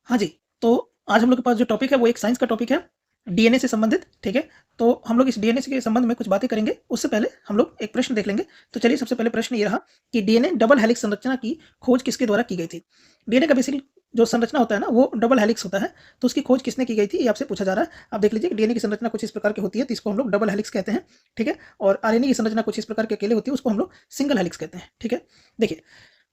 हाँ जी, तो आज हम लोग के पास जो टॉपिक है वो एक साइंस का टॉपिक है, डीएनए से संबंधित, ठीक है? तो हम लोग इस डीएनए से के संबंध में कुछ बातें करेंगे, उससे पहले हम लोग एक प्रश्न देख लेंगे। तो चलिए सबसे पहले प्रश्न ये रहा कि डीएनए डबल हेलिक्स संरचना की खोज किसके द्वारा की गई थी? डीएनए का बेसिकली जो संरचना होता है ना, वो डबल हेलिक्स होता है, तो उसकी खोज किसने की गई थी, ये आपसे पूछा जा रहा है। आप देख लीजिए कि डीएनए की संरचना कुछ इस प्रकार की होती है, तो इसको हम लोग डबल हेलिक्स कहते हैं, ठीक है? और आरएनए की संरचना कुछ इस प्रकार की अकेले होती है, उसको हम लोग सिंगल हेलिक्स कहते हैं, ठीक है? देखिए,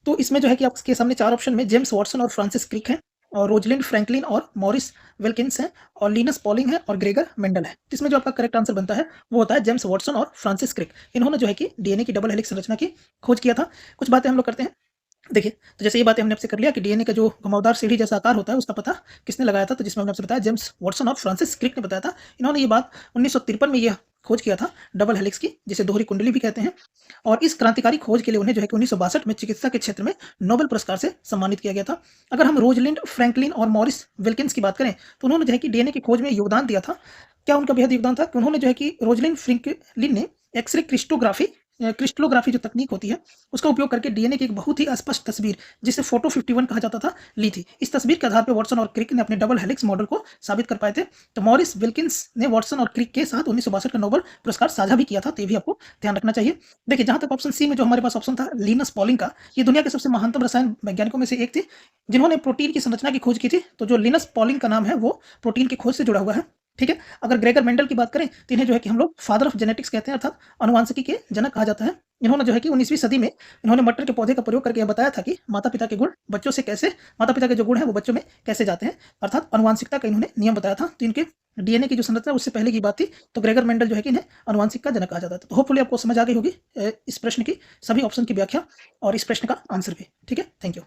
तो इसमें जो है कि आपके सामने 4 ऑप्शन में जेम्स वाटसन और फ्रांसिस क्रिक हैं और रोजलिंड फ्रैंकलिन और मॉरिस विल्किंस हैं और लिनस पॉलिंग है और ग्रेगर मेंडल है। तो इसमें जो आपका करेक्ट आंसर बनता है वो होता है जेम्स वाटसन और फ्रांसिस क्रिक। इन्होंने जो है कि डीएनए की डबल हेलिक्स संरचना की खोज किया था। कुछ बातें हम लोग करते हैं। देखिए, तो जैसे ये बातें हमने आपसे कर लिया कि डीएनए का जो घुमावदार सीढ़ी जैसा आकार होता है उसका पता किसने लगाया था, तो जिसमें हमने आपसे बताया जेम्स वाटसन और फ्रांसिस क्रिक ने बताया था। इन्होंने ये बात 1953 में ये खोज किया था डबल हेलिक्स की, जिसे दोहरी कुंडली भी कहते हैं। और इस क्रांतिकारी खोज के लिए उन्हें जो है कि 1962 में चिकित्सा के क्षेत्र में नोबेल पुरस्कार से सम्मानित किया गया था। अगर हम रोजलिंड फ्रैंकलिन और मॉरिस विल्किंस की बात करें तो उन्होंने जो है कि डीएनए की खोज में योगदान दिया था। क्या उनका बेहद योगदान था कि उन्होंने जो है कि रोजलिंड फ्रैंकलिन ने एक्सरे क्रिस्टलोग्राफी जो तकनीक होती है उसका उपयोग करके डीएनए की एक बहुत ही स्पष्ट तस्वीर, जिसे फोटो 51 कहा जाता था, ली थी। इस तस्वीर के आधार पर वाटसन और क्रिक ने अपने डबल हेलिक्स मॉडल को साबित कर पाए थे। तो मॉरिस विल्किंस ने वाटसन और क्रिक के साथ 1962 का नोबेल पुरस्कार साझा भी किया था, तो ये भी आपको ध्यान रखना चाहिए। देखिए, जहां तक ऑप्शन सी में जो हमारे पास ऑप्शन था लिनस पॉलिंग का, ये दुनिया के सबसे महानतम रसायन वैज्ञानिकों में से एक थे, जिन्होंने प्रोटीन की संरचना की खोज की थी। तो जो लिनस पॉलिंग का नाम है वो प्रोटीन की खोज से जुड़ा हुआ है, ठीक है? अगर ग्रेगर मेंडल की बात करें तो इन्हें जो है कि हम लोग फादर ऑफ जेनेटिक्स कहते हैं, अर्थात आनुवांशिकी के जनक कहा जाता है। इन्होंने जो है कि 19वीं सदी में इन्होंने मटर के पौधे का प्रयोग करके यह बताया था कि माता-पिता के गुण बच्चों से कैसे माता-पिता के जो गुण हैं वो बच्चों में कैसे जाते हैं, अर्थात आनुवांशिकता का इन्होंने नियम बताया था। तो इनके डीएनए की जो संरचना है उससे पहले की बात थी, तो ग्रेगर मेंडल जो है कि इन्हें आनुवांशिक का जनक कहा जाता है। तो होपफुली आपको समझ आ गई होगी इस प्रश्न की सभी ऑप्शन की व्याख्या और इस प्रश्न का आंसर भी, ठीक है? Thank you.